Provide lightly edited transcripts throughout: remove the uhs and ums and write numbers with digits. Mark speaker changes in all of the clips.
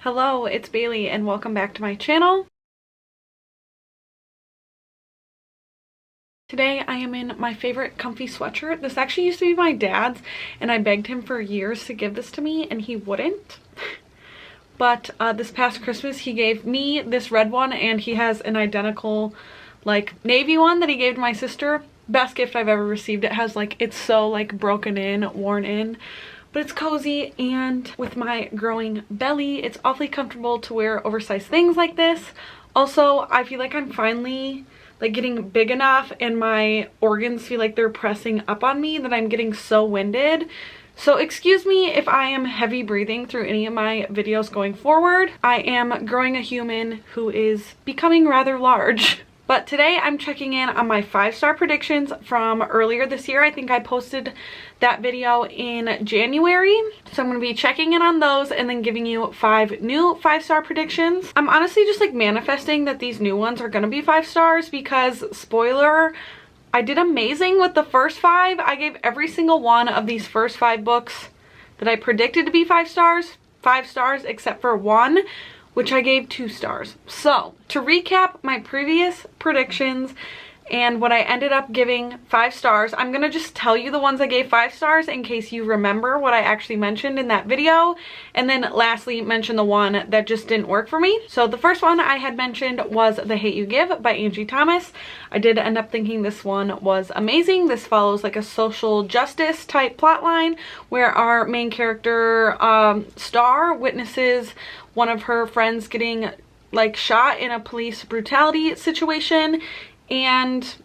Speaker 1: Hello, it's Bailey and welcome back to my channel. Today I am in my favorite comfy sweatshirt. This actually used to be my dad's and I begged him for years to give this to me and he wouldn't. But this past Christmas he gave me this red one and he has an identical like navy one that he gave to my sister. Best gift I've ever received. It has like, it's so like broken in, worn in, but it's cozy, and with my growing belly it's awfully comfortable to wear oversized things like this. Also, I feel like I'm finally like getting big enough and my organs feel like they're pressing up on me that I'm getting so winded. So excuse me if I am heavy breathing through any of my videos going forward. I am growing a human who is becoming rather large. But today I'm checking in on my 5-star predictions from earlier this year. I think I posted that video in January. So I'm going to be checking in on those and then giving you 5 new 5-star predictions. I'm honestly just like manifesting that these new ones are going to be 5 stars because, spoiler, I did amazing with the first 5. I gave every single one of these first 5 books that I predicted to be 5 stars, 5 stars, except for one, which I gave 2 stars. So to recap my previous predictions and what I ended up giving 5 stars, I'm gonna just tell you the ones I gave 5 stars in case you remember what I actually mentioned in that video, and then lastly mention the one that just didn't work for me. So the first one I had mentioned was The Hate U Give by Angie Thomas. I did end up thinking this one was amazing. This follows like a social justice type plotline where our main character Star witnesses one of her friends getting like shot in a police brutality situation, and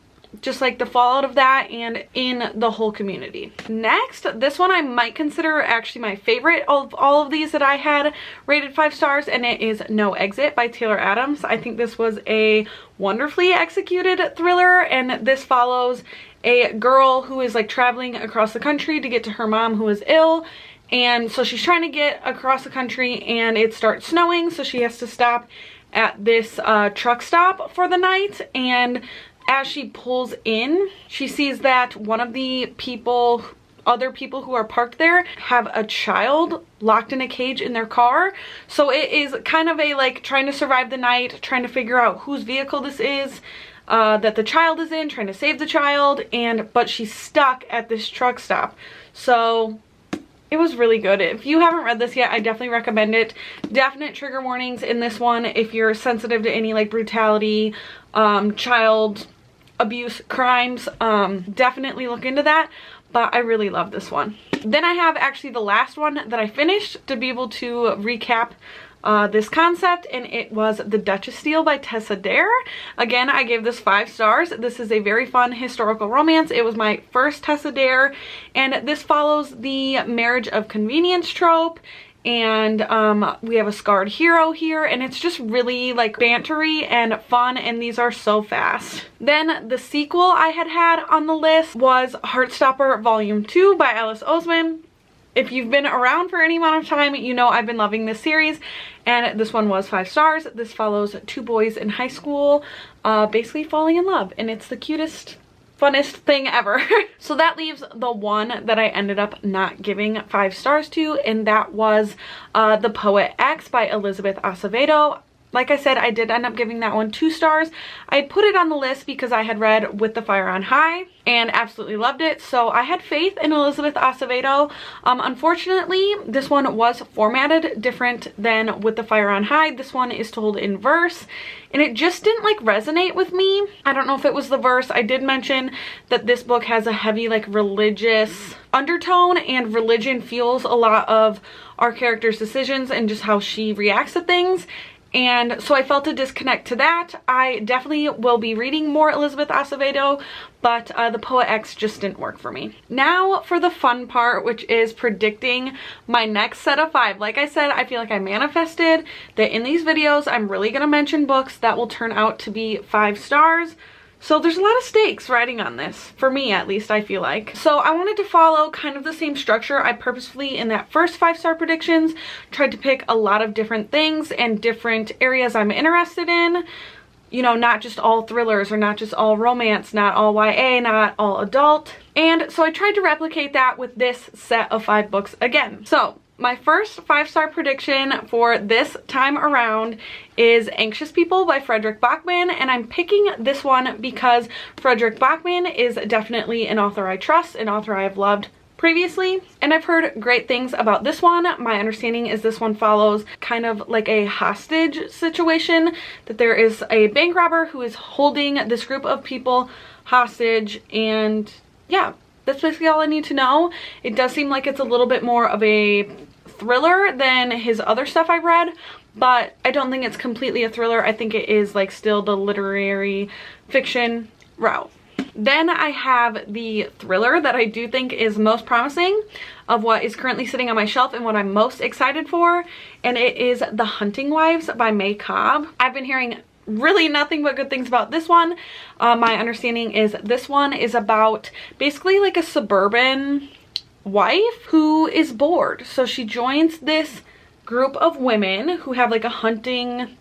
Speaker 1: just like the fallout of that and in the whole community. Next, this one I might consider actually my favorite of all of these that I had rated 5 stars, and it is No Exit by Taylor Adams. I think this was a wonderfully executed thriller, and this follows a girl who is like traveling across the country to get to her mom who is ill. And so she's trying to get across the country and it starts snowing, so she has to stop at this truck stop for the night. And as she pulls in, she sees that one of the other people who are parked there have a child locked in a cage in their car. So it is kind of a like trying to survive the night, trying to figure out whose vehicle this is that the child is in, trying to save the child, but she's stuck at this truck stop. So it was really good. If you haven't read this yet, I definitely recommend it. Definite trigger warnings in this one if you're sensitive to any like brutality, child abuse crimes. Definitely look into that, but I really love this one. Then I have actually the last one that I finished to be able to recap this concept, and it was The Duchess of Steel by Tessa Dare. Again, I gave this 5 stars. This is a very fun historical romance. It was my first Tessa Dare, and this follows the marriage of convenience trope, and we have a scarred hero here, and it's just really like bantery and fun, and these are so fast. Then the sequel I had on the list was Heartstopper Volume 2 by Alice Oseman. If you've been around for any amount of time, you know I've been loving this series, and this one was 5 stars. This follows 2 boys in high school basically falling in love, and it's the cutest, funnest thing ever. So that leaves the one that I ended up not giving 5 stars to, and that was The Poet X by Elizabeth Acevedo. Like I said, I did end up giving that one 2 stars. I had put it on the list because I had read With the Fire on High and absolutely loved it. So I had faith in Elizabeth Acevedo. Unfortunately, this one was formatted different than With the Fire on High. This one is told in verse, and it just didn't like resonate with me. I don't know if it was the verse. I did mention that this book has a heavy like religious undertone, and religion fuels a lot of our character's decisions and just how she reacts to things. And so I felt a disconnect to that. I definitely will be reading more Elizabeth Acevedo, but The Poet X just didn't work for me. Now for the fun part, which is predicting my next set of 5. Like I said, I feel like I manifested that in these videos I'm really going to mention books that will turn out to be 5 stars. So there's a lot of stakes riding on this, for me at least, I feel like. So I wanted to follow kind of the same structure. I purposefully, in that first 5-star predictions, tried to pick a lot of different things and different areas I'm interested in. You know, not just all thrillers or not just all romance, not all YA, not all adult. And so I tried to replicate that with this set of 5 books again. So my first 5-star prediction for this time around is Anxious People by Fredrik Backman, and I'm picking this one because Fredrik Backman is definitely an author I trust, an author I have loved previously, and I've heard great things about this one. My understanding is this one follows kind of like a hostage situation, that there is a bank robber who is holding this group of people hostage, and yeah, that's basically all I need to know. It does seem like it's a little bit more of a thriller than his other stuff I read, but I don't think it's completely a thriller. I think it is like still the literary fiction route. Then I have the thriller that I do think is most promising of what is currently sitting on my shelf and what I'm most excited for, and it is The Hunting Wives by May Cobb. I've been hearing really nothing but good things about this one. My understanding is this one is about basically like a suburban wife who is bored. So she joins this group of women who have like a hunting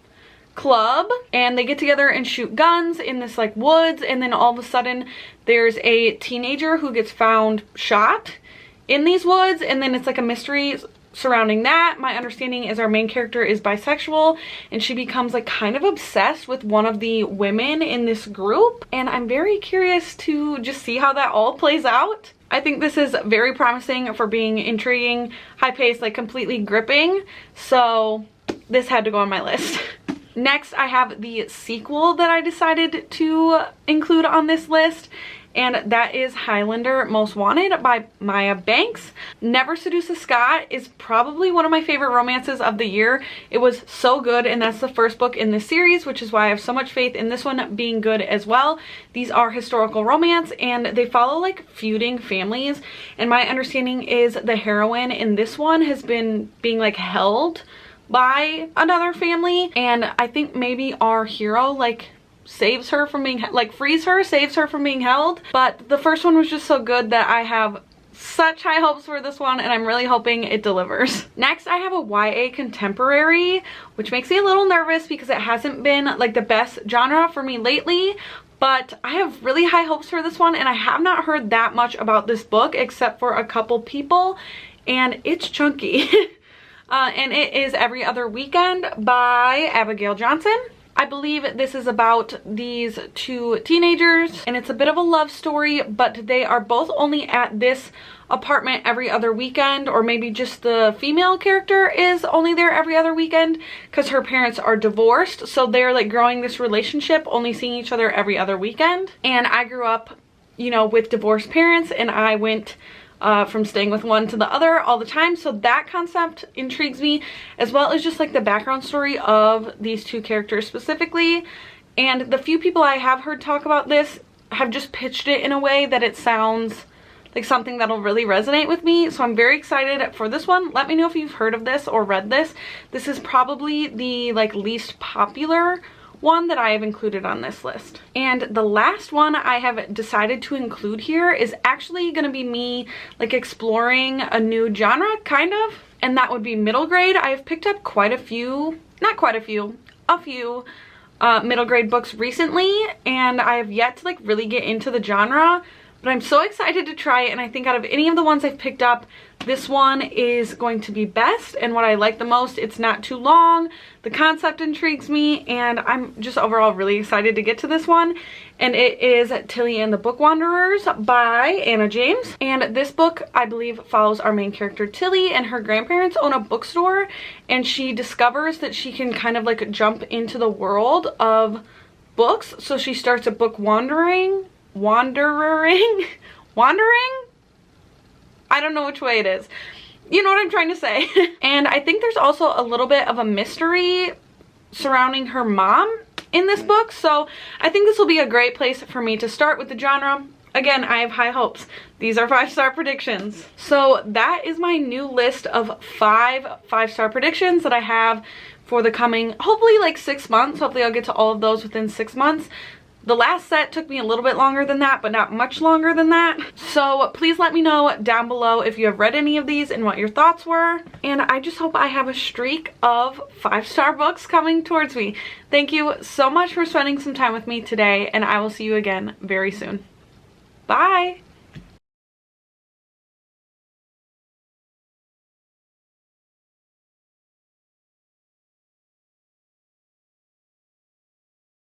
Speaker 1: club, and they get together and shoot guns in this like woods, and then all of a sudden there's a teenager who gets found shot in these woods, and then it's like a mystery surrounding that. My understanding is our main character is bisexual, and she becomes like kind of obsessed with one of the women in this group, and I'm very curious to just see how that all plays out. I think this is very promising for being intriguing, high-paced, like completely gripping, so this had to go on my list. Next, I have the sequel that I decided to include on this list, and that is Highlander Most Wanted by Maya Banks. Never Seduce a Scot is probably one of my favorite romances of the year. It was so good, and that's the first book in this series, which is why I have so much faith in this one being good as well. These are historical romance, and they follow like feuding families, and my understanding is the heroine in this one has been being like held by another family, and I think maybe our hero like saves her from being like frees her, saves her from being held. But the first one was just so good that I have such high hopes for this one, and I'm really hoping it delivers. Next, I have a YA contemporary, which makes me a little nervous because it hasn't been like the best genre for me lately, but I have really high hopes for this one, and I have not heard that much about this book except for a couple people, and it's chunky. And it is Every Other Weekend by Abigail Johnson. I believe this is about these two teenagers, and it's a bit of a love story, but they are both only at this apartment every other weekend, or maybe just the female character is only there every other weekend because her parents are divorced, so they're like growing this relationship, only seeing each other every other weekend. And I grew up, you know, with divorced parents, and I went from staying with one to the other all the time, so that concept intrigues me, as well as just like the background story of these two characters specifically. And the few people I have heard talk about this have just pitched it in a way that it sounds like something that'll really resonate with me, so I'm very excited for this one. Let me know if you've heard of this or read this. This is probably the like least popular one that I have included on this list. And the last one I have decided to include here is actually gonna be me like exploring a new genre, kind of, and that would be middle grade. I have picked up quite a few, not quite a few, a few middle grade books recently, and I have yet to like really get into the genre, but I'm so excited to try it, and I think out of any of the ones I've picked up, this one is going to be best and what I like the most. It's not too long, the concept intrigues me, and I'm just overall really excited to get to this one. And it is Tilly and the Book Wanderers by Anna James. And this book, I believe, follows our main character Tilly, and her grandparents own a bookstore, and she discovers that she can kind of like jump into the world of books, so she starts a book wandering? I don't know which way it is. You know what I'm trying to say. And I think there's also a little bit of a mystery surrounding her mom in this book, so I think this will be a great place for me to start with the genre. Again, I have high hopes. These are 5-star predictions. So that is my new list of 5-star predictions that I have for the coming, hopefully like 6 months. Hopefully I'll get to all of those within 6 months. The last set took me a little bit longer than that, but not much longer than that. So please let me know down below if you have read any of these and what your thoughts were. And I just hope I have a streak of 5-star books coming towards me. Thank you so much for spending some time with me today, and I will see you again very soon. Bye!